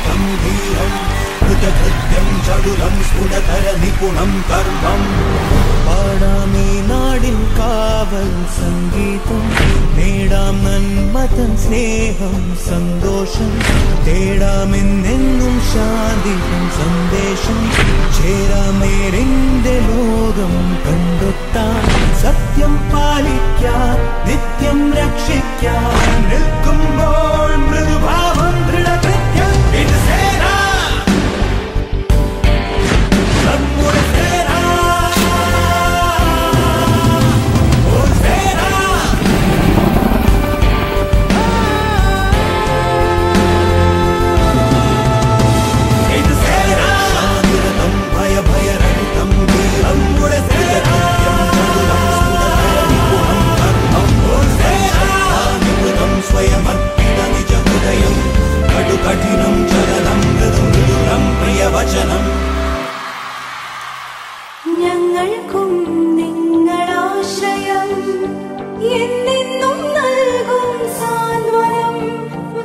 तं धीरं कृतकृत्यं चडुलं स्फुटतर निपुणं कर्मं पाडामि नाडिन कावल संगीतं നേടാം നന്മതൻ സ്നേഹം സന്തോഷം തേടാമെന്നെന്നും ശാന്തിയും സന്ദേശം ചേരാം നേരിന്റെ ലോകം കണ്ടെത്താം സത്യം പാലിക്കാം നിത്യം രക്ഷിക്കാം നിൽക്കുമ്പോൾ മൃദുഭാവം ദൃഢകൃത്യം ഇത് സേന നമ്മുടെ സേന കഠിനം ചലനം മൃദുമൃദുരം പ്രിയവചനം ഞങ്ങൾക്കും നിങ്ങളാശ്രയം എന്നെന്നും നൽകും സാന്ത്വനം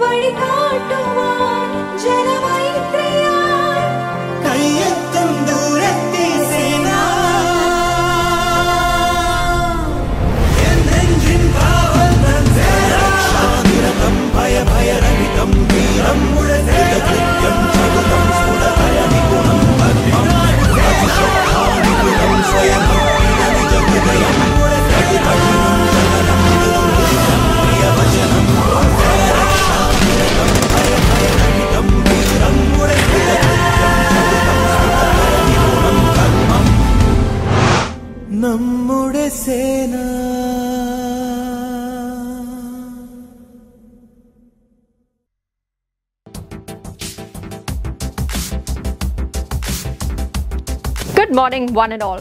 വഴികാട്ടുവാൻ ജനമൈത്രിയായി കയ്യെത്തും ദൂരത്തെ സേന എന്നെഞ്ചിൻ കാവൽ തൻ സേന ശാന്തിരതം ഭയഭയരഹിതം വീരം കൃതകൃത്യം ചടുലം സ്ഫുടതര നിപുണം കർമ്മം നിപുണം സ്വയം നിജ ഹൃദയം കഠിനം ചലനം മൃദുമൃദുരം പ്രിയവചനം ശാന്തിരതം ഭയഭയരഹിതം വീരം കൃതകൃത്യം ചടുലം സ്ഫുടതര നിപുണം കർമ്മം നമ്മുടെ സേന. Good morning, one and all.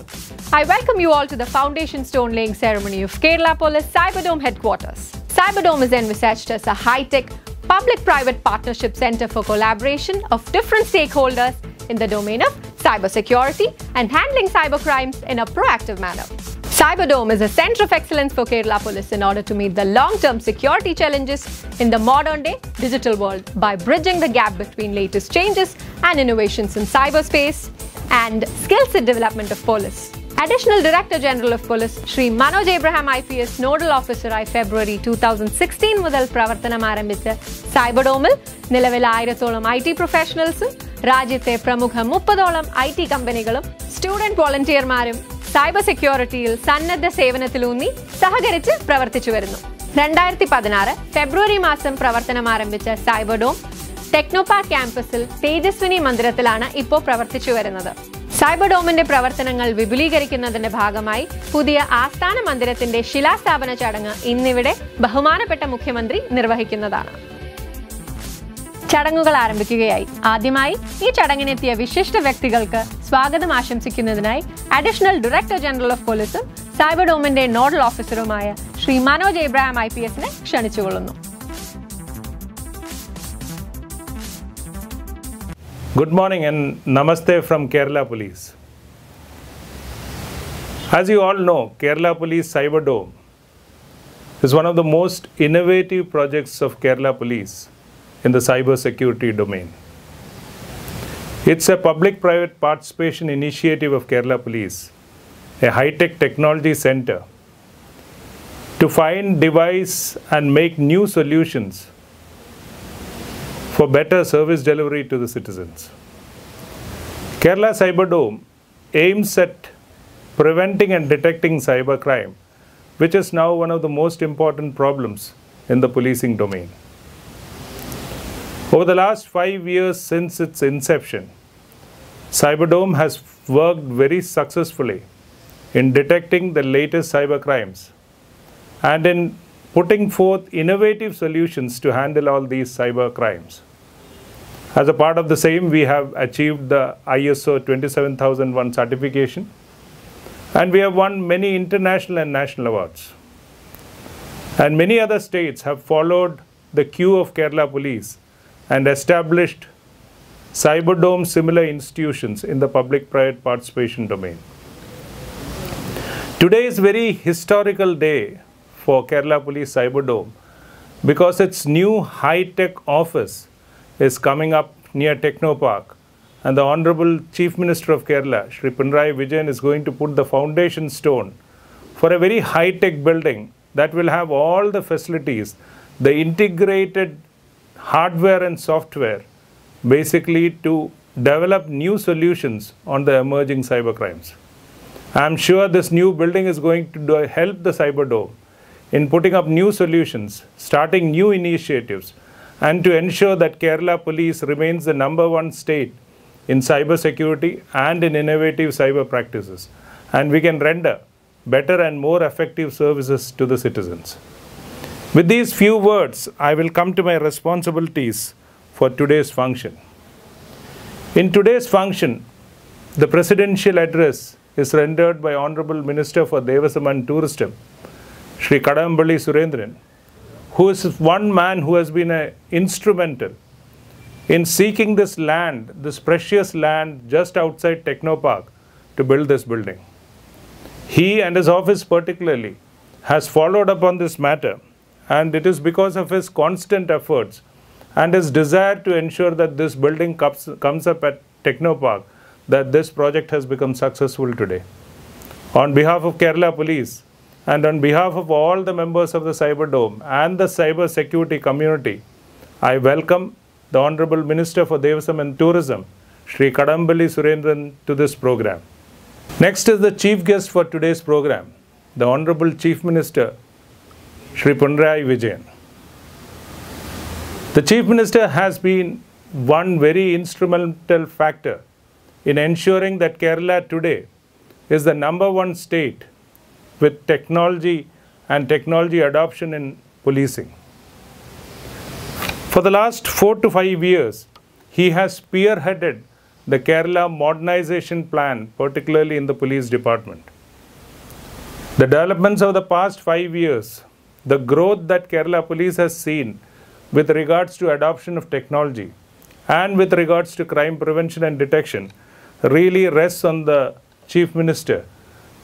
I welcome you all to the foundation stone laying ceremony of Kerala Police Cyberdome headquarters. Cyberdome is envisaged as a high-tech public-private partnership center for collaboration of different stakeholders in the domain of cybersecurity and handling cybercrimes in a proactive manner. Cyberdome is a center of excellence for Kerala Police in order to meet the long-term security challenges in the modern-day digital world by bridging the gap between latest changes and innovations in cyberspace and skill set development of police. Additional Director General of Police Shri Manoj Abraham IPS Nodal Officer ആയി ഫെബ്രുവരി 2016 മുതൽ പ്രവർത്തനം ആരംഭിച്ച സൈബർഡോമിൽ നിലവിൽ 1000ഓളം IT പ്രൊഫഷണൽസും രാജ്യത്തെ പ്രമുഖ 30ഓളം IT കമ്പനികളും student വോളണ്ടിയർമാരും cyber സെക്യൂരിറ്റിയിൽ സന്നദ്ധ സേവനത്തിലൂന്നി സഹകരിച്ച് പ്രവർത്തിച്ചു വരുന്നു. 2016 ഫെബ്രുവരി മാസം പ്രവർത്തനം ആരംഭിച്ച സൈബർഡോം ടെക്നോപാർക്ക് ക്യാമ്പസിൽ തേജസ്വിനി മന്ദിരത്തിലാണ് ഇപ്പോൾ പ്രവർത്തിച്ചു വരുന്നത്. സൈബർഡോമിന്റെ പ്രവർത്തനങ്ങൾ വിപുലീകരിക്കുന്നതിന്റെ ഭാഗമായി പുതിയ ആസ്ഥാന മന്ദിരത്തിന്റെ ശിലാസ്ഥാപന ചടങ്ങ് ഇന്നിവിടെ ബഹുമാനപ്പെട്ട മുഖ്യമന്ത്രി നിർവഹിക്കുന്നതാണ്. ചടങ്ങുകൾ ആരംഭിക്കുകയായി. ആദ്യമായി ഈ ചടങ്ങിനെത്തിയ വിശിഷ്ട വ്യക്തികൾക്ക് സ്വാഗതം ആശംസിക്കുന്നതിനായി അഡീഷണൽ ഡയറക്ടർ ജനറൽ ഓഫ് പോലീസും സൈബർഡോമിന്റെ നോഡൽ ഓഫീസറുമായ ശ്രീ മനോജ് എബ്രഹാം IPSനെ ക്ഷണിച്ചുകൊള്ളുന്നു. Good morning and namaste from Kerala Police. As you all know, Kerala Police Cyberdome is one of the most innovative projects of Kerala Police in the cyber security domain. It's a public-private participation initiative of Kerala Police, a high-tech technology center, to find, devise and make new solutions for better service delivery to the citizens. Kerala Cyberdome aims at preventing and detecting cybercrime, which is now one of the most important problems in the policing domain. Over the last 5 years since its inception, Cyberdome has worked very successfully in detecting the latest cybercrimes and in putting forth innovative solutions to handle all these cyber crimes. As a part of the same, we have achieved the ISO 27001 certification, and we have won many international and national awards. And many other states have followed the cue of Kerala Police and established Cyberdome similar institutions in the public-private participation domain. Today is a very historical day for Kerala Police Cyberdome because its new high-tech office is coming up near Technopark, and the Honorable Chief Minister of Kerala, Shri Pinarayi Vijayan, is going to put the foundation stone for a very high-tech building that will have all the facilities, the integrated hardware and software, basically to develop new solutions on the emerging cyber crimes. I am sure this new building is going to help the Cyberdome in putting up new solutions, starting new initiatives, and to ensure that Kerala Police remains the #1 state in cyber security and in innovative cyber practices, and we can render better and more effective services to the citizens. With these few words, I will come to my responsibilities for today's function. In today's function, the presidential address is rendered by Honorable Minister for Devasam and Tourism, Shri Kadambally Surendran, who is one man who has been instrumental in seeking this land, this precious land just outside Technopark, to build this building. He and his office particularly has followed up on this matter, and it is because of his constant efforts and his desire to ensure that this building comes up at Technopark that this project has become successful today. On behalf of Kerala Police and on behalf of all the members of the Cyberdome and the cyber security community, I welcome the Honorable Minister for Devasam and Tourism, Shri Kadambally Surendran, to this program. Next is the chief guest for today's program, the Honorable Chief Minister, Shri Pinarayi Vijayan. The Chief Minister has been one very instrumental factor in ensuring that Kerala today is the #1 state with technology and technology adoption in policing. For the last 4 to 5 years, he has spearheaded the Kerala modernization plan, particularly in the police department. The developments of the past 5 years, the growth that Kerala Police has seen with regards to adoption of technology and with regards to crime prevention and detection, really rests on the Chief Minister,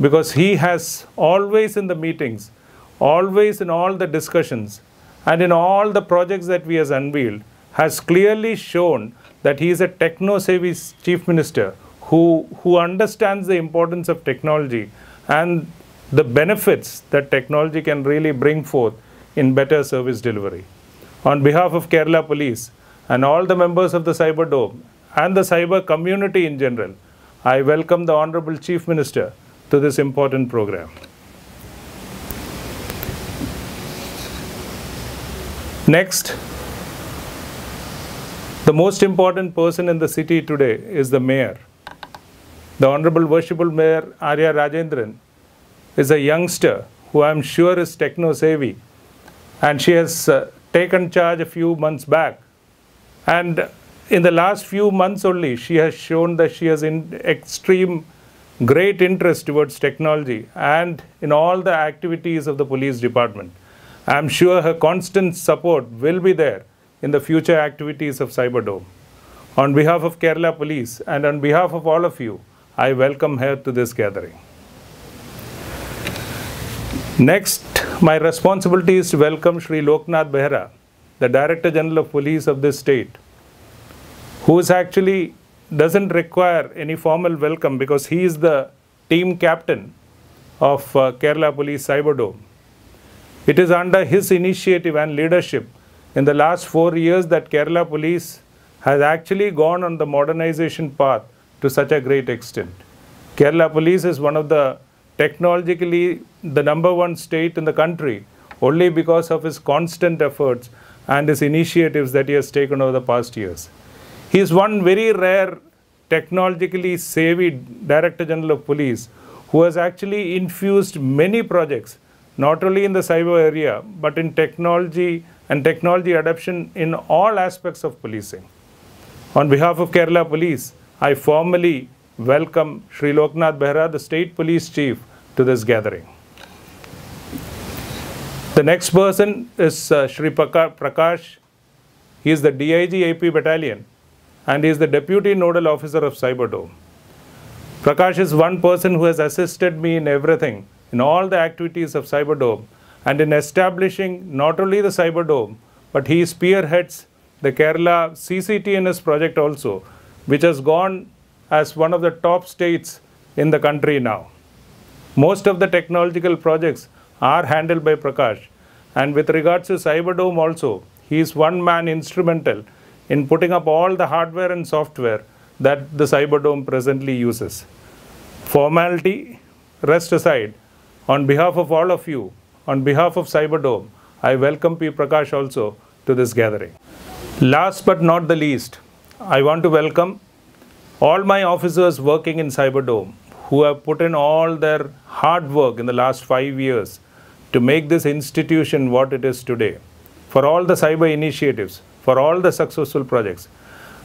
because he has always in the meetings, always in all the discussions, and in all the projects that we has unveiled, has clearly shown that he is a techno-savvy Chief Minister who understands the importance of technology and the benefits that technology can really bring forth in better service delivery. On behalf of Kerala Police and all the members of the Cyberdome and the cyber community in general, I welcome the Honorable Chief Minister to this important program. Next, the most important person in the city today is the Mayor. The Honorable Worshipful Mayor Arya Rajendran is a youngster who I am sure is techno-savvy, and she has taken charge a few months back. And in the last few months only, she has shown that she has extreme great interest towards technology and in all the activities of the police department. I am sure her constant support will be there in the future activities of Cyberdome. On behalf of Kerala Police and on behalf of all of you, I welcome her to this gathering. Next, my responsibility is to welcome Shri Loknath Behra, the Director General of Police of this state, who is actually doesn't require any formal welcome because he is the team captain of Kerala Police Cyberdome. It is under his initiative and leadership in the last 4 years that Kerala Police has actually gone on the modernization path to such a great extent. Kerala Police is one of the technologically the #1 state in the country only because of his constant efforts and his initiatives that he has taken over the past years. He is one very rare technologically savvy Director General of Police who has actually infused many projects, not only in the cyber area, but in technology and technology adoption in all aspects of policing. On behalf of Kerala Police, I formally welcome Shri Loknath Behra, the State Police Chief, to this gathering. The next person is Shri Prakash. He is the DIG AP Battalion and he is the Deputy Nodal Officer of Cyberdome. Prakash is one person who has assisted me in everything, in all the activities of Cyberdome and in establishing not only the Cyberdome, but he spearheads the Kerala CCTNS project also, which has gone as one of the top states in the country now. Most of the technological projects are handled by Prakash, and with regards to Cyberdome also, he is one man instrumental in putting up all the hardware and software that the Cyberdome presently uses. Formality rest aside, on behalf of all of you, on behalf of Cyberdome, I welcome P. Prakash also to this gathering. Last but not the least, I want to welcome all my officers working in Cyberdome who have put in all their hard work in the last 5 years to make this institution what it is today, for all the cyber initiatives, for all the successful projects,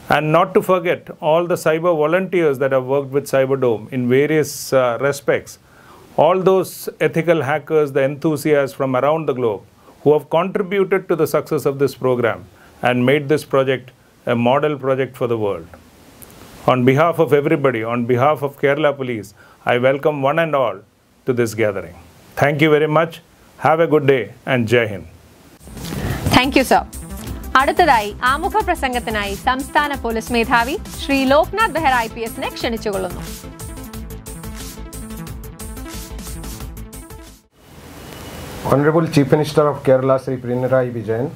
and not to forget all the cyber volunteers that have worked with Cyberdome in various respects, all those ethical hackers, the enthusiasts from around the globe who have contributed to the success of this program and made this project a model project for the world. On behalf of everybody, on behalf of Kerala Police, I welcome one and all to this gathering. Thank you very much. Have a good day and Jai Hind. Thank you, sir. അടുത്തതായി ആമുഖ പ്രസംഗത്തിനായി സംസ്ഥാന police മേധാവി Shri Loknath Behera IPS ക്ഷണിച്ചുകൊള്ളുന്നു. Honorable Chief Minister of Kerala, Sri Pinarayi Vijayan,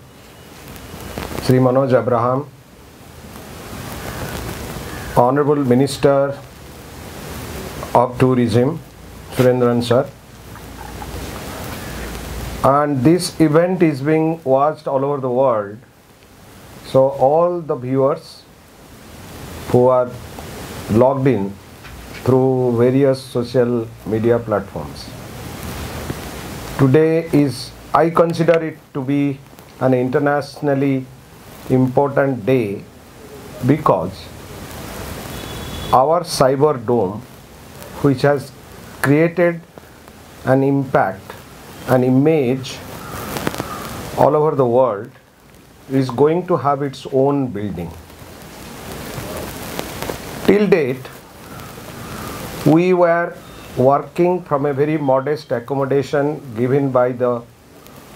Sri Manoj Abraham, Honorable Minister of Tourism, Surendran sir, and this event is being watched all over the world. So all the viewers who are logged in through various social media platforms. Today is, I consider it to be an internationally important day because our Cyberdome, which has created an impact, an image all over the world, is going to have its own building. Till date, we were working from a very modest accommodation given by the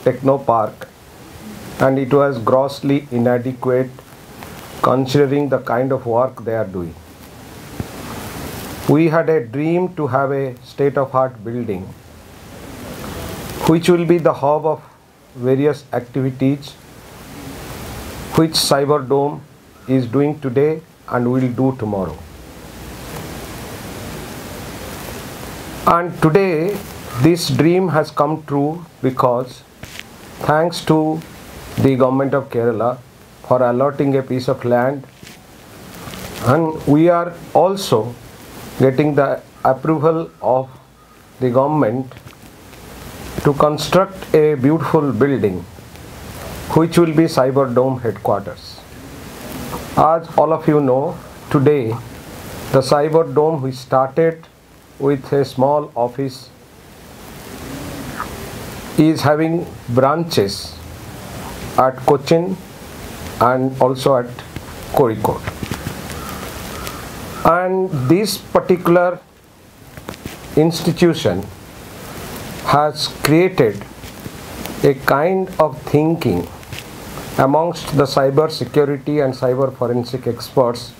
Techno Park, and it was grossly inadequate considering the kind of work they are doing. We had a dream to have a state-of-art building which will be the hub of various activities which Cyberdome is doing today and will do tomorrow. And today this dream has come true because thanks to the government of Kerala for allotting a piece of land, and we are also getting the approval of the government to construct a beautiful building which will be Cyberdome headquarters. As all of you know, today the Cyberdome, which started with a small office, is having branches at Cochin and also at Kozhikode. And this particular institution has created a kind of thinking amongst the cyber security and cyber forensic experts,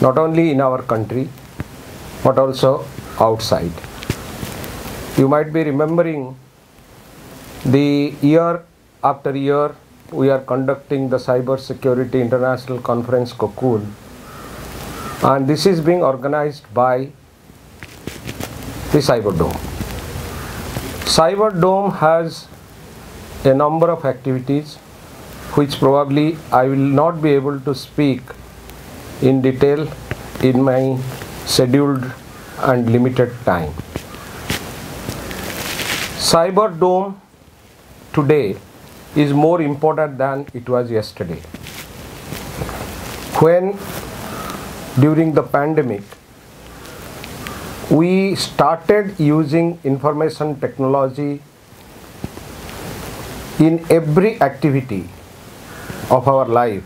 not only in our country but also outside. You might be remembering the year after year we are conducting the Cyber Security International Conference Cocoon, and this is being organized by the Cyberdome. Cyberdome has a number of activities which probably I will not be able to speak in detail in my scheduled and limited time. Cyberdome today is more important than it was yesterday. When during the pandemic we started using information technology in every activity of our life,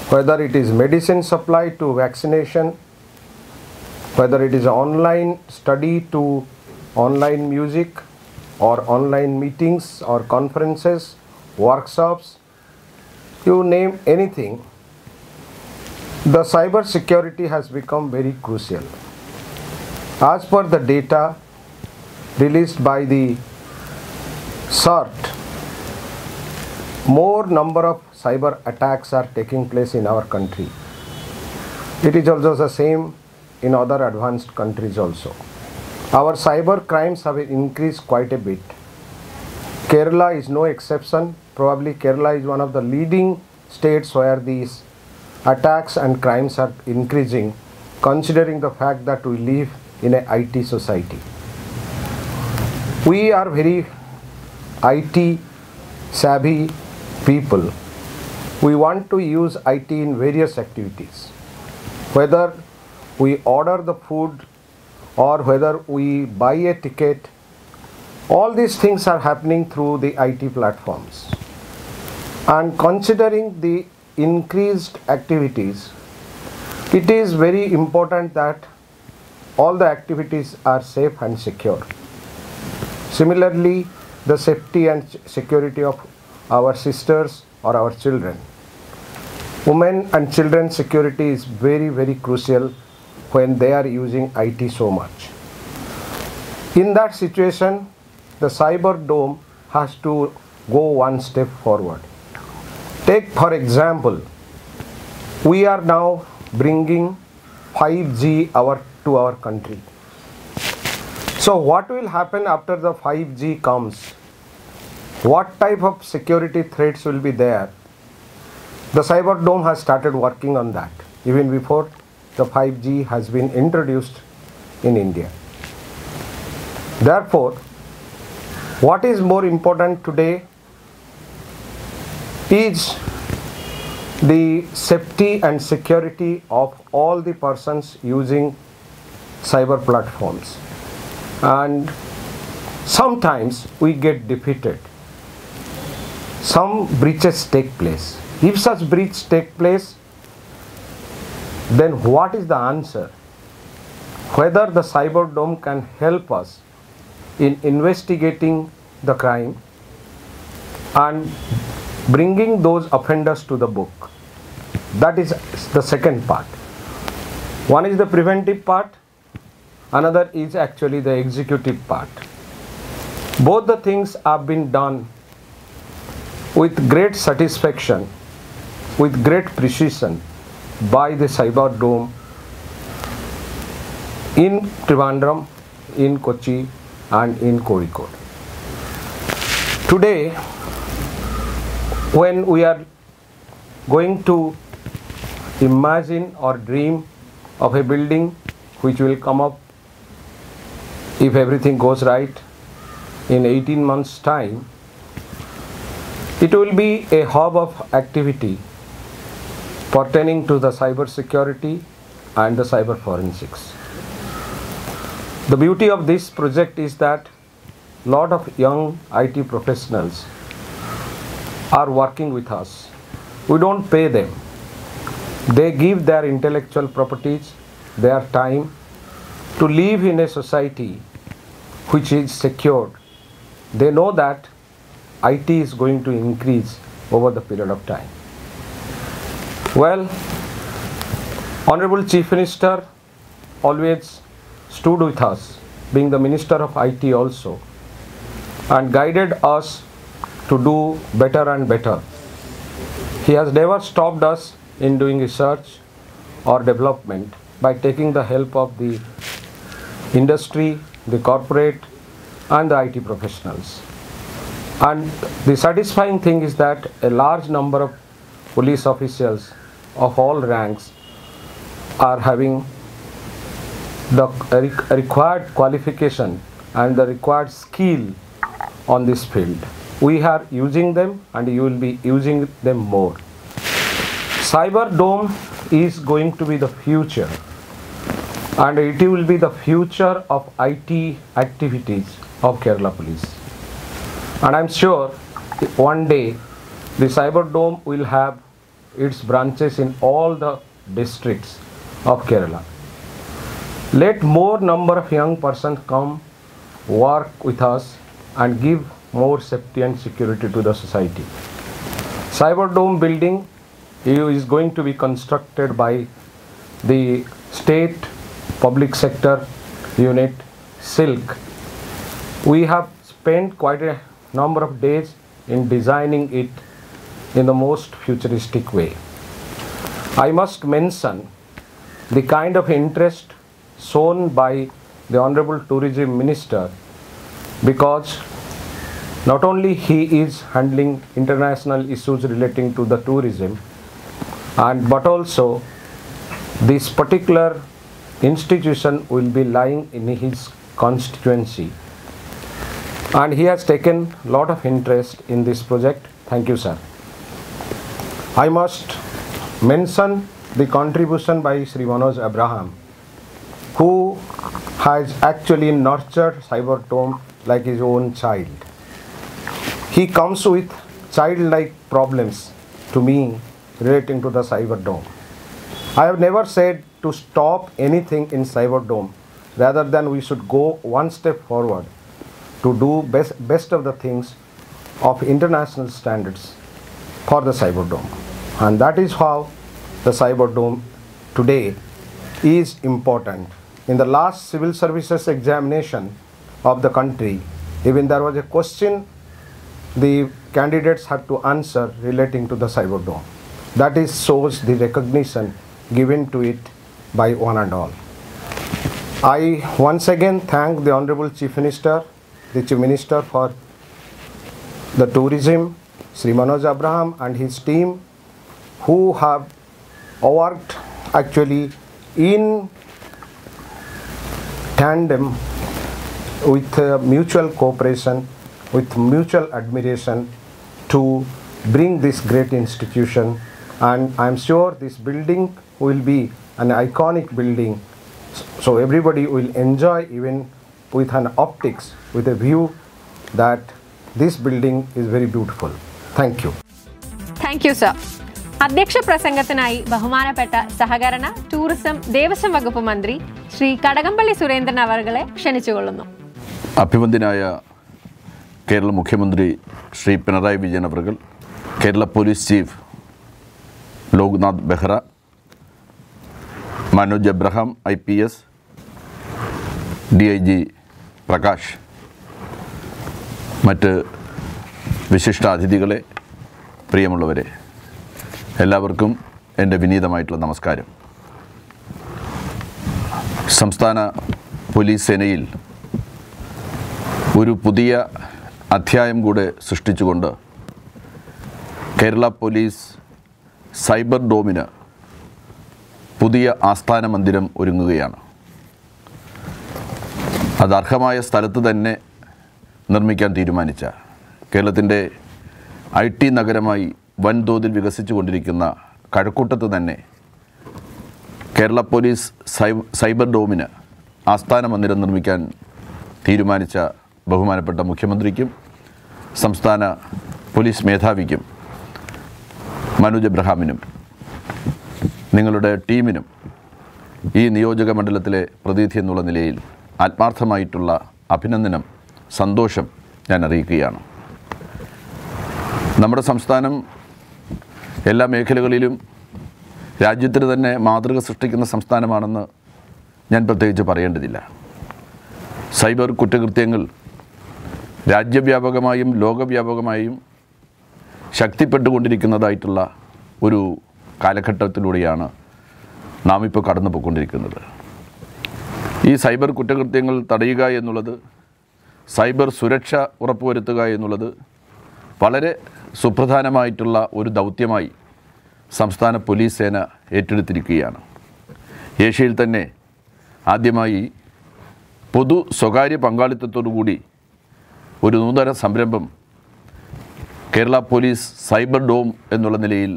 whether it is medicine supply to vaccination, whether it is online study to online music or online meetings or conferences, workshops, you name anything, the cyber security has become very crucial. As per the data released by the CERT, more number of cyber attacks are taking place in our country. It is also the same in other advanced countries also. Our cyber crimes have increased quite a bit. Kerala is no exception. Probably Kerala is one of the leading states where these attacks and crimes are increasing, considering the fact that we live in an IT society. We are very IT savvy people. We want to use IT in various activities. Whether we order the food or whether we buy a ticket, all these things are happening through the IT platforms. And considering the increased activities, it is very important that all the activities are safe and secure. Similarly, the safety and security of our sisters or our children. Women and children's security is very, very crucial when they are using IT so much. In that situation, the Cyber Dome has to go one step forward. Take for example, we are now bringing 5G to our country. So what will happen after the 5G comes? What type of security threats will be there? The Cyber Dome has started working on that even before the 5G has been introduced in India. Therefore, what is more important today is the safety and security of all the persons using cyber platforms. And sometimes we get defeated. Some breaches take place. If such breach take place, then what is the answer? Whether the Cyber Dome can help us in investigating the crime and bringing those offenders to the book. That is the second part. One is the preventive part, another is actually the executive part. Both the things have been done with great satisfaction, with great precision by the Cyber Dome in Trivandrum, in Kochi and in Kozhikode. Today, when we are going to imagine or dream of a building which will come up, if everything goes right, in 18 months' time, it will be a hub of activity pertaining to the cyber security and the cyber forensics. The beauty of this project is that a lot of young IT professionals are working with us. We don't pay them. They give their intellectual properties, their time to live in a society which is secured. They know that IT is going to increase over the period of time. Well, Honorable Chief Minister always stood with us, being the Minister of IT also, and guided us to do better and better. He has never stopped us in doing research or development by taking the help of the industry, the corporate and the IT professionals. And the satisfying thing is that a large number of police officials of all ranks are having the required qualification and the required skill on this field. We are using them and you will be using them more. Cyber Dome is going to be the future, and it will be the future of IT activities of Kerala Police. And I am sure one day the Cyber Dome will have its branches in all the districts of Kerala. Let more number of young persons come work with us and give more safety and security to the society. Cyberdome building is going to be constructed by the state public sector unit Silk. We have spent quite a number of days in designing it in the most futuristic way. I must mention the kind of interest shown by the Honorable Tourism Minister, because not only he is handling international issues relating to the tourism, but also this particular institution will be lying in his constituency, and he has taken a lot of interest in this project. Thank you, sir. I must mention the contribution by Sri Manoj Abraham, who has actually nurtured Cyberdome like his own child. He comes with childlike problems to me relating to the Cyberdome. I have never said to stop anything in Cyberdome, rather than we should go one step forward to do best of the things of international standards for the Cyberdome. And that is how the Cyberdome today is important. In the last civil services examination of the country, even there was a question the candidates had to answer relating to the Cyberdome. That shows the recognition given to it by one and all. I once again thank the Honorable Chief Minister, the Chief Minister for the Tourism, Sri Manoj Abraham and his team, who have worked actually in tandem with mutual cooperation, with mutual admiration to bring this great institution. And I am sure this building will be an iconic building, so everybody will enjoy, even with an optics, with a view that this building is very beautiful. Thank you. Thank you, sir. അധ്യക്ഷ പ്രസംഗത്തിനായി ബഹുമാനപ്പെട്ട സഹകരണ tourism Devaswom വകുപ്പ് മന്ത്രി ശ്രീ കടകംപള്ളി സുരേന്ദ്രൻ അവർകളെ ക്ഷണിച്ചുകൊള്ളുന്നു. അഭിവന്ദ്യനായ കേരള മുഖ്യമന്ത്രി ശ്രീ പിണറായി വിജയൻ അവർകൾ, Kerala police chief Loknath Behera, Manoj Abraham IPS, DIG Prakash, മറ്റ് വിശിഷ്ട അതിഥികളെ, പ്രിയമുള്ളവരെ, എല്ലാവർക്കും എൻ്റെ വിനീതമായിട്ടുള്ള നമസ്കാരം. സംസ്ഥാന പോലീസ് സേനയിൽ ഒരു പുതിയ അധ്യായം കൂടെ സൃഷ്ടിച്ചുകൊണ്ട് കേരള പോലീസ് സൈബർ ഡോമിന് പുതിയ ആസ്ഥാന മന്ദിരം ഒരുങ്ങുകയാണ്. അത് അർഹമായ സ്ഥലത്ത് തന്നെ നിർമ്മിക്കാൻ തീരുമാനിച്ച, കേരളത്തിൻ്റെ IT നഗരമായി വൻതോതിൽ വികസിച്ചു കൊണ്ടിരിക്കുന്ന കഴക്കൂട്ടത്ത് തന്നെ കേരള പോലീസ് സൈബർ ഡോമിന് ആസ്ഥാന മന്ദിരം നിർമ്മിക്കാൻ തീരുമാനിച്ച ബഹുമാനപ്പെട്ട മുഖ്യമന്ത്രിക്കും സംസ്ഥാന പോലീസ് മേധാവിക്കും മനോജ് എബ്രഹാമിനും നിങ്ങളുടെ ടീമിനും ഈ നിയോജക മണ്ഡലത്തിലെ പ്രതിനിധി എന്നുള്ള നിലയിൽ ആത്മാർത്ഥമായിട്ടുള്ള അഭിനന്ദനം, സന്തോഷം ഞാൻ അറിയിക്കുകയാണ്. നമ്മുടെ സംസ്ഥാനം എല്ലാ മേഖലകളിലും രാജ്യത്തിന് തന്നെ മാതൃക സൃഷ്ടിക്കുന്ന സംസ്ഥാനമാണെന്ന് ഞാൻ പ്രത്യേകിച്ച് പറയേണ്ടതില്ല. സൈബർ കുറ്റകൃത്യങ്ങൾ രാജ്യവ്യാപകമായും ലോകവ്യാപകമായും ശക്തിപ്പെട്ടുകൊണ്ടിരിക്കുന്നതായിട്ടുള്ള ഒരു കാലഘട്ടത്തിലൂടെയാണ് നാം ഇപ്പോൾ കടന്നു പോയിക്കൊണ്ടിരിക്കുന്നത്. ഈ സൈബർ കുറ്റകൃത്യങ്ങൾ തടയുക എന്നുള്ളത്, സൈബർ സുരക്ഷ ഉറപ്പുവരുത്തുക എന്നുള്ളത് വളരെ സുപ്രധാനമായിട്ടുള്ള ഒരു ദൗത്യമായി സംസ്ഥാന പോലീസ് സേന ഏറ്റെടുത്തിരിക്കുകയാണ്. ഏഷ്യയിൽ തന്നെ ആദ്യമായി പൊതു സ്വകാര്യ പങ്കാളിത്തത്തോടുകൂടി ഒരു നൂതന സംരംഭം കേരള പോലീസ് സൈബർ ഡോം എന്നുള്ള നിലയിൽ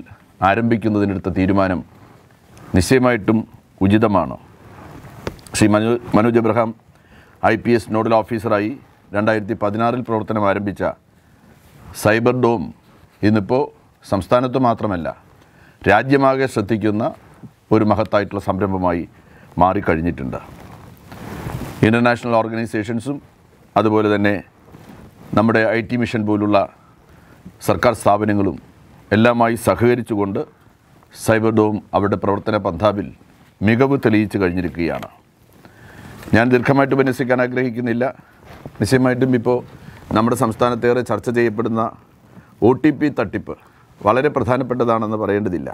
ആരംഭിക്കുന്നതിനെടുത്ത തീരുമാനം നിശ്ചയമായിട്ടും ഉചിതമാണ്. ശ്രീ മനോജ് എബ്രഹാം IPS നോഡൽ ഓഫീസറായി 2016 പ്രവർത്തനം ആരംഭിച്ച സൈബർ ഡോം ഇന്നിപ്പോൾ സംസ്ഥാനത്ത് മാത്രമല്ല രാജ്യമാകെ ശ്രദ്ധിക്കുന്ന ഒരു മഹത്തായിട്ടുള്ള സംരംഭമായി മാറിക്കഴിഞ്ഞിട്ടുണ്ട്. ഇൻ്റർനാഷണൽ ഓർഗനൈസേഷൻസും അതുപോലെ തന്നെ നമ്മുടെ IT മിഷൻ പോലുള്ള സർക്കാർ സ്ഥാപനങ്ങളും എല്ലാമായി സഹകരിച്ചുകൊണ്ട് സൈബർ ഡോം അവരുടെ പ്രവർത്തന പന്ഥാവിൽ മികവ് തെളിയിച്ചു കഴിഞ്ഞിരിക്കുകയാണ്. ഞാൻ ദീർഘമായിട്ട് ഉപന്യസിക്കാൻ ആഗ്രഹിക്കുന്നില്ല. നിശ്ചയമായിട്ടും ഇപ്പോൾ നമ്മുടെ സംസ്ഥാനത്തേറെ ചർച്ച ചെയ്യപ്പെടുന്ന OTP തട്ടിപ്പ് വളരെ പ്രധാനപ്പെട്ടതാണെന്ന് പറയേണ്ടതില്ല.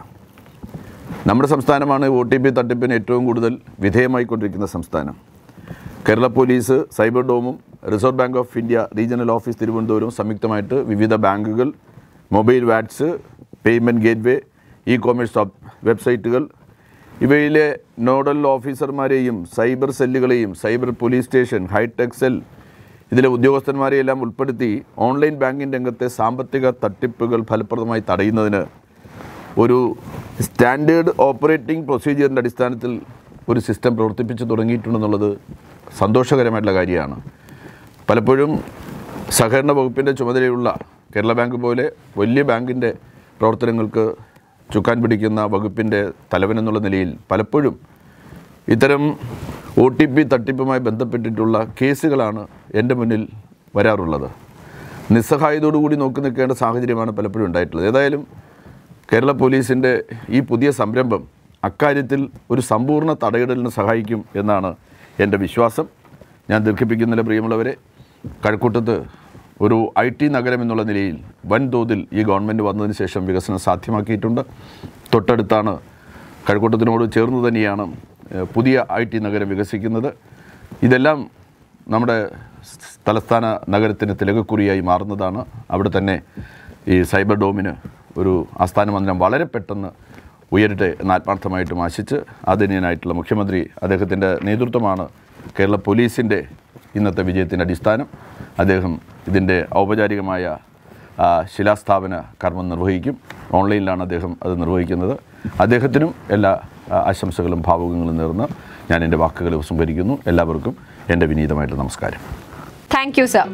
നമ്മുടെ സംസ്ഥാനമാണ് OTP തട്ടിപ്പിന് ഏറ്റവും കൂടുതൽ വിധേയമായിക്കൊണ്ടിരിക്കുന്ന സംസ്ഥാനം. കേരള പോലീസ്, സൈബർ ഡോമും reserve bank of India regional office തിരുവനന്തപുരവും സംയുക്തമായിട്ട് വിവിധ ബാങ്കുകൾ, mobile wallets, payment gateway, e-commerce വെബ്സൈറ്റുകൾ ഇവയിലെ നോഡൽ ഓഫീസർമാരെയും സൈബർ സെല്ലുകളെയും cyber police station, hi-tech cell ഇതിലെ ഉദ്യോഗസ്ഥന്മാരെയെല്ലാം ഉൾപ്പെടുത്തി ഓൺലൈൻ ബാങ്കിങ് രംഗത്തെ സാമ്പത്തിക തട്ടിപ്പുകൾ ഫലപ്രദമായി തടയുന്നതിന് ഒരു സ്റ്റാൻഡേർഡ് ഓപ്പറേറ്റിംഗ് പ്രൊസീജിയറിൻ്റെ അടിസ്ഥാനത്തിൽ ഒരു സിസ്റ്റം പ്രവർത്തിപ്പിച്ച് തുടങ്ങിയിട്ടുണ്ടെന്നുള്ളത് സന്തോഷകരമായിട്ടുള്ള കാര്യമാണ്. പലപ്പോഴും സഹകരണ വകുപ്പിൻ്റെ ചുമതലയുള്ള കേരള ബാങ്ക് പോലെ വലിയ ബാങ്കിൻ്റെ പ്രവർത്തനങ്ങൾക്ക് ചുക്കാൻ പിടിക്കുന്ന വകുപ്പിൻ്റെ തലവനെന്നുള്ള നിലയിൽ പലപ്പോഴും ഇത്തരം OTP തട്ടിപ്പുമായി ബന്ധപ്പെട്ടിട്ടുള്ള കേസുകളാണ് എൻ്റെ മുന്നിൽ വരാറുള്ളത്. നിസ്സഹായതയോടുകൂടി നോക്കി നിൽക്കേണ്ട സാഹചര്യമാണ് പലപ്പോഴും ഉണ്ടായിട്ടുള്ളത്. ഏതായാലും കേരള പോലീസിൻ്റെ ഈ പുതിയ സംരംഭം അക്കാര്യത്തിൽ ഒരു സമ്പൂർണ്ണ തടയിടലിന് സഹായിക്കും എന്നാണ് എൻ്റെ വിശ്വാസം. ഞാൻ ദീർഘിപ്പിക്കുന്നില്ല പ്രിയമുള്ളവരെ. കഴക്കൂട്ടത്ത് ഒരു IT നഗരം എന്നുള്ള നിലയിൽ വൻതോതിൽ ഈ ഗവൺമെൻറ് വന്നതിന് ശേഷം വികസനം സാധ്യമാക്കിയിട്ടുണ്ട്. തൊട്ടടുത്താണ്, കഴക്കൂട്ടത്തിനോട് ചേർന്ന് തന്നെയാണ് പുതിയ IT നഗരം വികസിക്കുന്നത്. ഇതെല്ലാം നമ്മുടെ തലസ്ഥാന നഗരത്തിന് തിലകക്കുറിയായി മാറുന്നതാണ്. അവിടെ തന്നെ ഈ സൈബർ ഡോമിന് ഒരു ആസ്ഥാന മന്ദിരം വളരെ പെട്ടെന്ന് ഉയരട്ടെ എന്ന് ആത്മാർത്ഥമായിട്ടും ആശിച്ച് ആദരണീയനായിട്ടുള്ള മുഖ്യമന്ത്രി, അദ്ദേഹത്തിൻ്റെ നേതൃത്വമാണ് കേരള പോലീസിൻ്റെ ഇന്നത്തെ വിജയത്തിൻ്റെ അടിസ്ഥാനം. അദ്ദേഹം ഇതിൻ്റെ ഔപചാരികമായ ശിലാസ്ഥാപന കർമ്മം നിർവഹിക്കും. ഓൺലൈനിലാണ് അദ്ദേഹം അത് നിർവഹിക്കുന്നത്. അദ്ദേഹത്തിനും എല്ലാ ആശംസകളും ഭാവുകങ്ങളും നേർന്ന് ഞാൻ എൻ്റെ വാക്കുകൾ ഉപസംഹരിക്കുന്നു. എല്ലാവർക്കും എൻ്റെ വിനീതമായിട്ടുള്ള നമസ്കാരം. Thank you sir.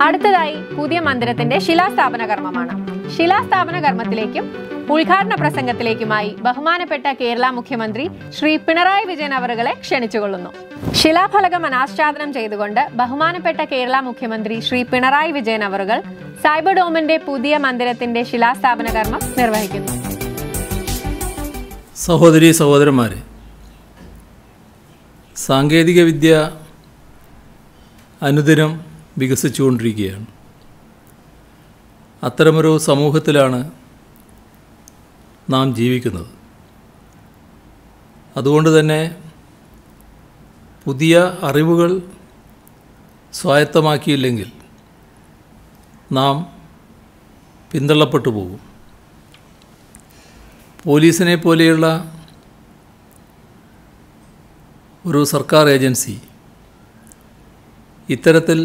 അടുത്തതായി പുതിയ മന്ദിരത്തിന്റെ ശിലാസ്ഥാപന കർമ്മമാണ്. ശിലാസ്ഥാപന കർമ്മത്തിലേക്കും ഉദ്ഘാടന പ്രസംഗത്തിലേക്കുമായി ബഹുമാനപ്പെട്ട കേരള മുഖ്യമന്ത്രി ശ്രീ പിണറായി വിജയൻ അവറുകളെ ക്ഷണിച്ചുകൊള്ളുന്നു. ശിലാഫലകം അനാച്ഛാദനം ചെയ്തുകൊണ്ട് ബഹുമാനപ്പെട്ട കേരള മുഖ്യമന്ത്രി ശ്രീ പിണറായി വിജയൻ അവറുകൾ സൈബർ ഡോമിന്റെ പുതിയ മന്ദിരത്തിന്റെ ശിലാസ്ഥാപന കർമ്മം നിർവഹിക്കുന്നു. സഹോദരീ സഹോദരന്മാരെ, സാങ്കേതികവിദ്യ അനുദിനം വികസിച്ചുകൊണ്ടിരിക്കുകയാണ്. അത്തരമൊരു സമൂഹത്തിലാണ് നാം ജീവിക്കുന്നത്. അതുകൊണ്ട് തന്നെ പുതിയ അറിവുകൾ സ്വായത്തമാക്കിയില്ലെങ്കിൽ നാം പിന്തള്ളപ്പെട്ടു പോകും. പോലീസിനെ പോലെയുള്ള ഒരു സർക്കാർ ഏജൻസി ഇത്തരത്തിൽ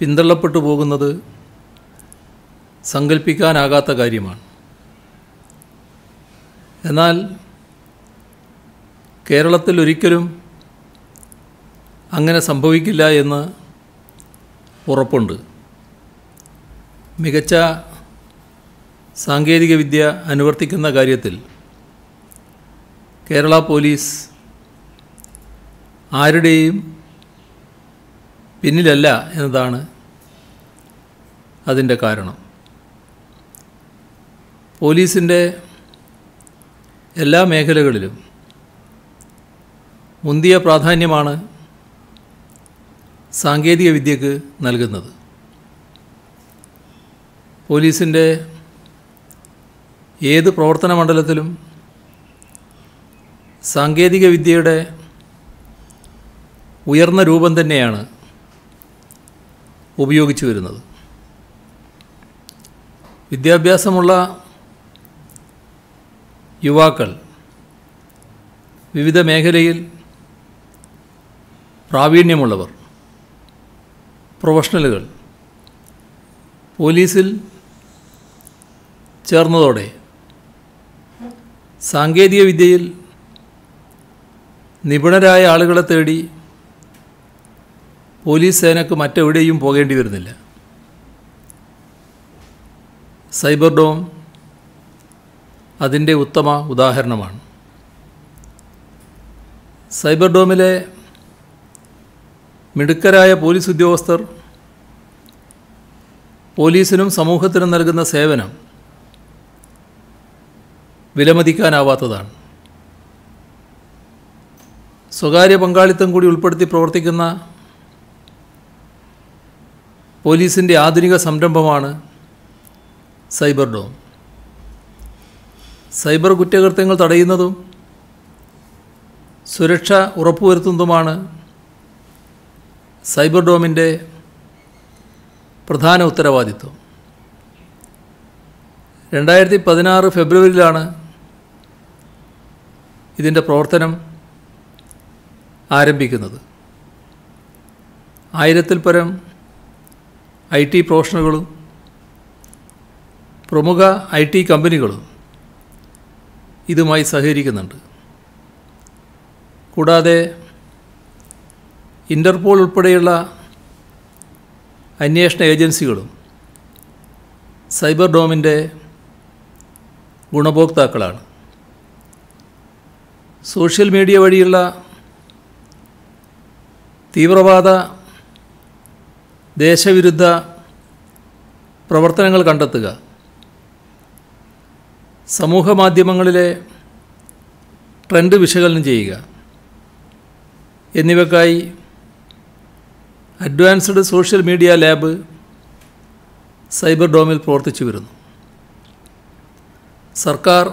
പിന്തള്ളപ്പെട്ടു പോകുന്നത് സങ്കല്പിക്കാനാകാത്ത കാര്യമാണ്. എന്നാൽ കേരളത്തിൽ ഒരിക്കലും അങ്ങനെ സംഭവിക്കില്ല എന്ന് ഉറപ്പുണ്ട്. മികച്ച സാങ്കേതികവിദ്യ അനുവർത്തിക്കുന്ന കാര്യത്തിൽ കേരള പോലീസ് ആരുടെയും പിന്നിലല്ല എന്നതാണ് അതിൻ്റെ കാരണം. പോലീസിൻ്റെ എല്ലാ മേഖലകളിലും മുന്തിയ പ്രാധാന്യമാണ് സാങ്കേതികവിദ്യക്ക് നൽകുന്നത്. പോലീസിൻ്റെ ഏത് പ്രവർത്തന മണ്ഡലത്തിലും സാങ്കേതികവിദ്യയുടെ ഉയർന്ന രൂപം തന്നെയാണ് ഉപയോഗിച്ചു വരുന്നത്. വിദ്യാഭ്യാസമുള്ള യുവാക്കൾ വിവിധ മേഖലയിൽ പ്രാവീണ്യമുള്ളവർ, പ്രൊഫഷണലുകൾ പോലീസിൽ ചേർന്നതോടെ സാങ്കേതികവിദ്യയിൽ നിപുണരായ ആളുകളെ തേടി പോലീസ് സേനക്ക് മറ്റെവിടെയും പോകേണ്ടി വരുന്നില്ല. സൈബർ ഡോം അതിൻ്റെ ഉത്തമ ഉദാഹരണമാണ്. സൈബർ ഡോമിലെ മിടുക്കരായ പോലീസ് ഉദ്യോഗസ്ഥർ പോലീസിനും സമൂഹത്തിനും നൽകുന്ന സേവനം വിലമതിക്കാനാവാത്തതാണ്. സ്വകാര്യ പങ്കാളിത്തം കൂടി ഉൾപ്പെടുത്തി പ്രവർത്തിക്കുന്ന പോലീസിൻ്റെ ആധുനിക സംരംഭമാണ് സൈബർ ഡോം. സൈബർ കുറ്റകൃത്യങ്ങൾ തടയുന്നതും സുരക്ഷ ഉറപ്പുവരുത്തുന്നതുമാണ് സൈബർ ഡോമിൻ്റെ പ്രധാന ഉത്തരവാദിത്വം. 2016 ഫെബ്രുവരിയിലാണ് ഇതിൻ്റെ പ്രവർത്തനം ആരംഭിക്കുന്നത്. 1000-ൽ പരം IT പ്രൊഫഷണലുകളും പ്രമുഖ IT കമ്പനികളും ഇതുമായി സഹകരിക്കുന്നുണ്ട്. കൂടാതെ ഇൻ്റർപോൾ ഉൾപ്പെടെയുള്ള അന്വേഷണ ഏജൻസികളും സൈബർ ഡോമിൻ്റെ ഗുണഭോക്താക്കളാണ്. സോഷ്യൽ മീഡിയ വഴിയുള്ള തീവ്രവാദ ദേശവിരുദ്ധ പ്രവർത്തനങ്ങൾ കണ്ടെത്തുക, സമൂഹ മാധ്യമങ്ങളിലെ ട്രെൻഡ് വിശകലനം ചെയ്യുക എന്നിവയ്ക്കായി advanced social media lab cyber ഡോമിൽ പ്രവർത്തിച്ചു വരുന്നു. സർക്കാർ,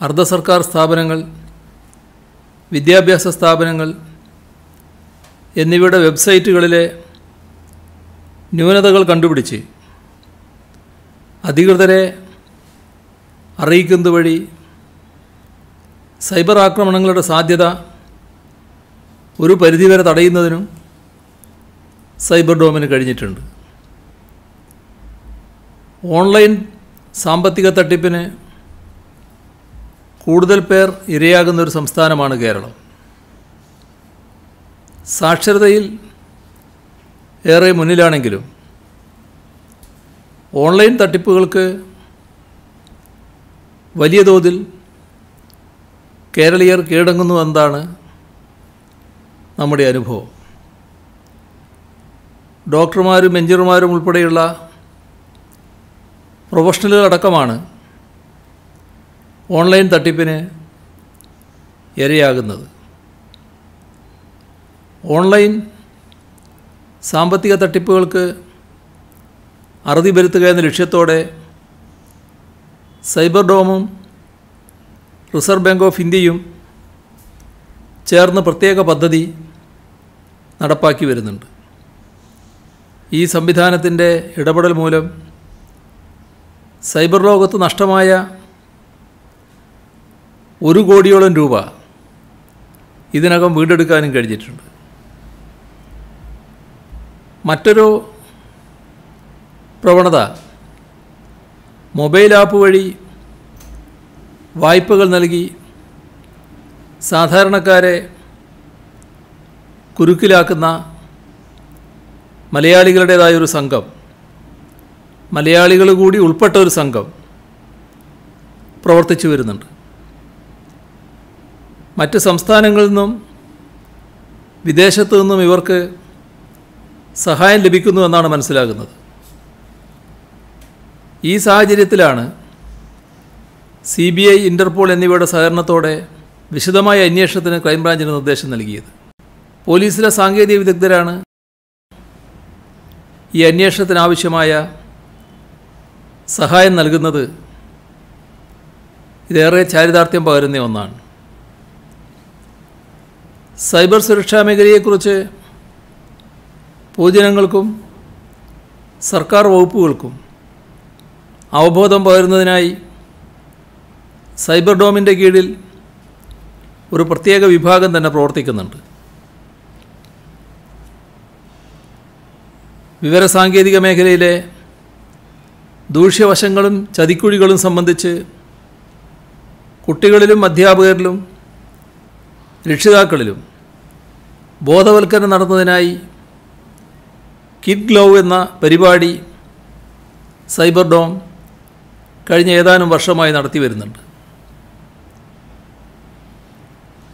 അർദ്ധ സർക്കാർ സ്ഥാപനങ്ങൾ, വിദ്യാഭ്യാസ സ്ഥാപനങ്ങൾ എന്നിവയുടെ വെബ്സൈറ്റുകളിലെ ന്യൂനതകൾ കണ്ടുപിടിച്ച് അധികൃതരെ അറിയിക്കുന്നത് വഴി സൈബർ ആക്രമണങ്ങളുടെ സാധ്യത ഒരു പരിധിവരെ തടയുന്നതിനും സൈബർ ഡോമിന് കഴിഞ്ഞിട്ടുണ്ട്. ഓൺലൈൻ സാമ്പത്തിക തട്ടിപ്പിന് കൂടുതൽ പേർ ഇരയാകുന്ന ഒരു സംസ്ഥാനമാണ് കേരളം. സാക്ഷരതയിൽ ഏറെ മുന്നിലാണെങ്കിലും ഓൺലൈൻ തട്ടിപ്പുകൾക്ക് വലിയ തോതിൽ കേരളീയർ കീഴടങ്ങുന്നു എന്നതാണ് നമ്മുടെ അനുഭവം. ഡോക്ടർമാരും എഞ്ചിനീയർമാരും ഉൾപ്പെടെയുള്ള പ്രൊഫഷണലുകളടക്കമാണ് ഓൺലൈൻ തട്ടിപ്പിന് ഇരയാകുന്നത്. ഓൺലൈൻ സാമ്പത്തിക തട്ടിപ്പുകൾക്ക് അറുതി വരുത്തുക എന്ന ലക്ഷ്യത്തോടെ സൈബർ ഡോമും റിസർവ് ബാങ്ക് ഓഫ് ഇന്ത്യയും ചേർന്ന് പ്രത്യേക പദ്ധതി നടപ്പാക്കി വരുന്നുണ്ട്. ഈ സംവിധാനത്തിൻ്റെ ഇടപെടൽ മൂലം സൈബർ ലോകത്ത് നഷ്ടമായ 1 കോടിയോളം രൂപ ഇതിനകം വീണ്ടെടുക്കാനും കഴിഞ്ഞിട്ടുണ്ട്. മറ്റൊരു പ്രവണത മൊബൈൽ ആപ്പ് വഴി വായ്പകൾ നൽകി സാധാരണക്കാരെ കുരുക്കിലാക്കുന്ന മലയാളികളുടേതായൊരു സംഘം, മലയാളികൾ കൂടി ഉൾപ്പെട്ട ഒരു സംഘം പ്രവർത്തിച്ചു വരുന്നുണ്ട്. മറ്റ് സംസ്ഥാനങ്ങളിൽ നിന്നും വിദേശത്തു നിന്നും ഇവർക്ക് സഹായം ലഭിക്കുന്നു എന്നാണ് മനസ്സിലാകുന്നത്. ഈ സാഹചര്യത്തിലാണ് CBI, ഇൻ്റർപോൾ എന്നിവയുടെ സഹകരണത്തോടെ വിശദമായ അന്വേഷണത്തിന് ക്രൈംബ്രാഞ്ചിന് നിർദ്ദേശം നൽകിയത്. പോലീസിലെ സാങ്കേതിക വിദഗ്ധരാണ് ഈ അന്വേഷണത്തിനാവശ്യമായ സഹായം നൽകുന്നത്. ഇതേറെ ചാരിതാർത്ഥ്യം പകരുന്ന ഒന്നാണ്. സൈബർ സുരക്ഷാ മേഖലയെക്കുറിച്ച് പൊതുജനങ്ങൾക്കും സർക്കാർ വകുപ്പുകൾക്കും അവബോധം പകരുന്നതിനായി സൈബർ ഡോമിൻ്റെ കീഴിൽ ഒരു പ്രത്യേക വിഭാഗം തന്നെ പ്രവർത്തിക്കുന്നുണ്ട്. വിവരസാങ്കേതിക മേഖലയിലെ ദൂഷ്യവശങ്ങളും ചതിക്കുഴികളും സംബന്ധിച്ച് കുട്ടികളിലും അധ്യാപകരിലും രക്ഷിതാക്കളിലും ബോധവൽക്കരണം നടത്തുന്നതിനായി കിഡ് ഗ്ലൗ എന്ന പരിപാടി സൈബർ ഡോം കഴിഞ്ഞ ഏതാനും വർഷമായി നടത്തി വരുന്നുണ്ട്.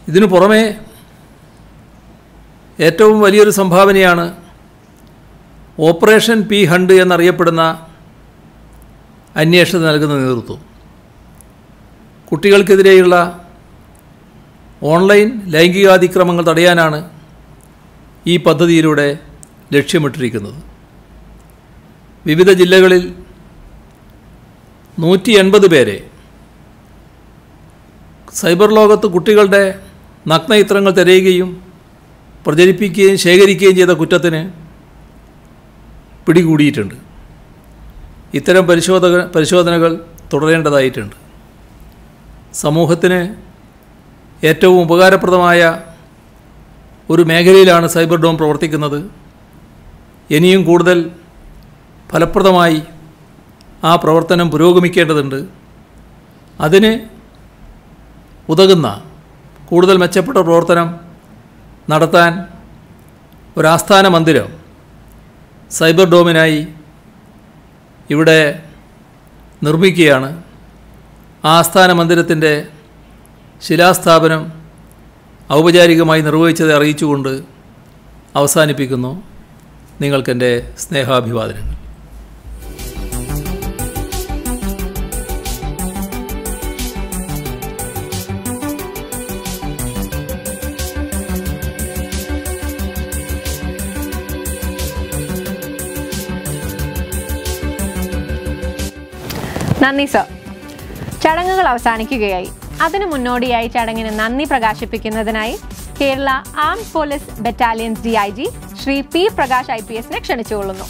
ഇതിനു പുറമെ ഏറ്റവും വലിയൊരു സംഭാവനയാണ് ഓപ്പറേഷൻ പി ഹണ്ട് എന്നറിയപ്പെടുന്ന അന്വേഷണത്തിന് നൽകുന്ന നേതൃത്വം, കുട്ടികൾക്കെതിരെയുള്ള ഓൺലൈൻ ലൈംഗികാതിക്രമങ്ങൾ തടയാനാണ് ഈ പദ്ധതിയിലൂടെ ലക്ഷ്യമിട്ടിരിക്കുന്നത്. വിവിധ ജില്ലകളിൽ 180 പേരെ സൈബർ ലോകത്ത് കുട്ടികളുടെ നഗ്നചിത്രങ്ങൾ തിരയുകയും പ്രചരിപ്പിക്കുകയും ശേഖരിക്കുകയും ചെയ്ത കുറ്റത്തിന് പിടികൂടിയിട്ടുണ്ട്. ഇത്തരം പരിശോധനകൾ തുടരേണ്ടതായിട്ടുണ്ട്. സമൂഹത്തിന് ഏറ്റവും ഉപകാരപ്രദമായ ഒരു മേഖലയിലാണ് സൈബർ ഡോം പ്രവർത്തിക്കുന്നത്. ഇനിയും കൂടുതൽ ഫലപ്രദമായി ആ പ്രവർത്തനം പുരോഗമിക്കേണ്ടതുണ്ട്. അതിന് ഉതകുന്ന കൂടുതൽ മെച്ചപ്പെട്ട പ്രവർത്തനം നടത്താൻ ഒരാസ്ഥാന മന്ദിരം സൈബർ ഡോമിനായി ഇവിടെ നിർമ്മിക്കുകയാണ്. ആ ആസ്ഥാന മന്ദിരത്തിൻ്റെ ശിലാസ്ഥാപനം ഔപചാരികമായി നിർവഹിച്ചത് അറിയിച്ചുകൊണ്ട് അവസാനിപ്പിക്കുന്നു. നിങ്ങൾക്കെൻ്റെ സ്നേഹാഭിവാദനങ്ങൾ. നന്ദി സർ. ചടങ്ങുകൾ അവസാനിക്കുകയായി. അതിനു മുന്നോടിയായി ചടങ്ങിന് നന്ദി പ്രകാശിപ്പിക്കുന്നതിനായി Kerala armed police battalions DIG Shri P. Prakash IPS ക്ഷണിച്ചുകൊള്ളുന്നു.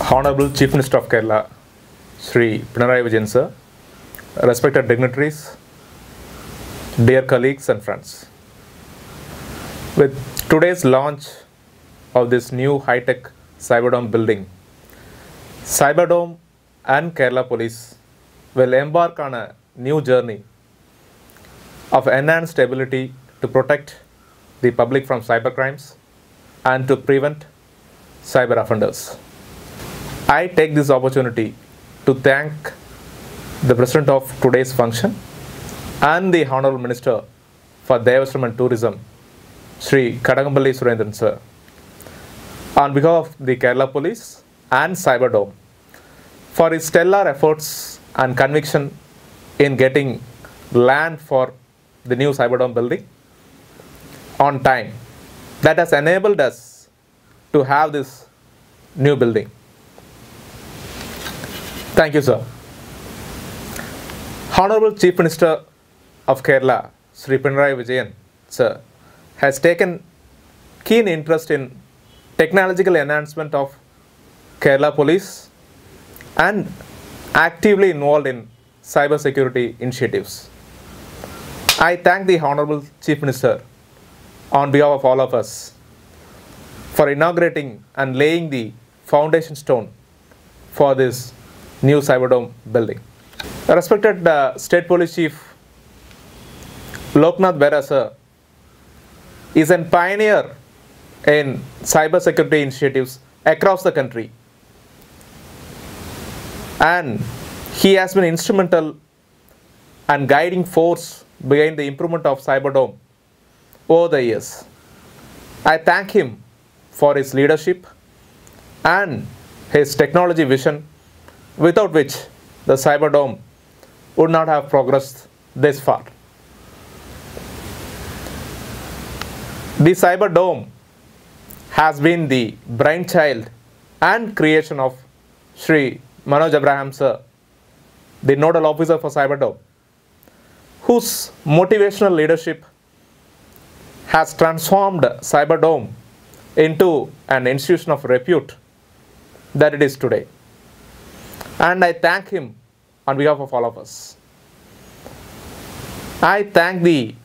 Honorable Chief Minister of Kerala, Shri Pinarayi Vijayan sir, respected dignitaries, dear colleagues and friends. With today's launch of this new high-tech Cyberdome building, Cyberdome and Kerala Police will embark on a new journey of enhanced ability to protect the public from cybercrimes and to prevent cyber offenders. I take this opportunity to thank the President of today's function and the Honorable Minister for Devastam and Tourism, Shri Kadagambally Surendran sir, on behalf of the Kerala Police and Cyberdome, for his stellar efforts and conviction in getting land for the new Cyberdome building on time. That has enabled us to have this new building. Thank you, sir. Honorable Chief Minister of Kerala, Shri Pinarayi Vijayan sir, has taken keen interest in technological enhancement of Kerala Police and actively involved in cyber security initiatives. I thank the Honorable Chief Minister on behalf of all of us for inaugurating and laying the foundation stone for this new Cyberdome building. Respected State Police Chief Loknath Bera sir is a pioneer in cyber security initiatives across the country, and he has been instrumental and guiding force behind the improvement of Cyberdome over the years. I thank him for his leadership and his technology vision, without which the Cyberdome would not have progressed this far. The Cyberdome has been the brainchild and creation of Shri Manoj Abraham sir, the nodal officer for Cyberdome, whose motivational leadership has transformed Cyberdome into an institution of repute that it is today. And I thank him on behalf of all of us. I thank the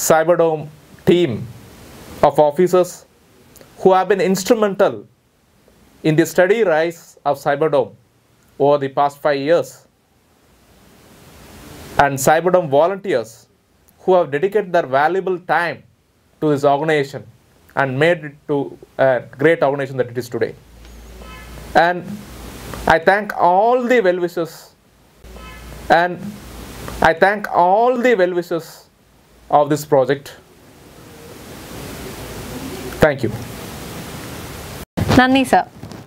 Cyberdome team of officers who have been instrumental in the steady rise of Cyberdome over the past 5 years, and Cyberdome volunteers who have dedicated their valuable time to this organization and made it to a great organization that it is today. And I thank all the well-wishers, and I thank all the well-wishers of this project. Thank you. നന്ദി sir.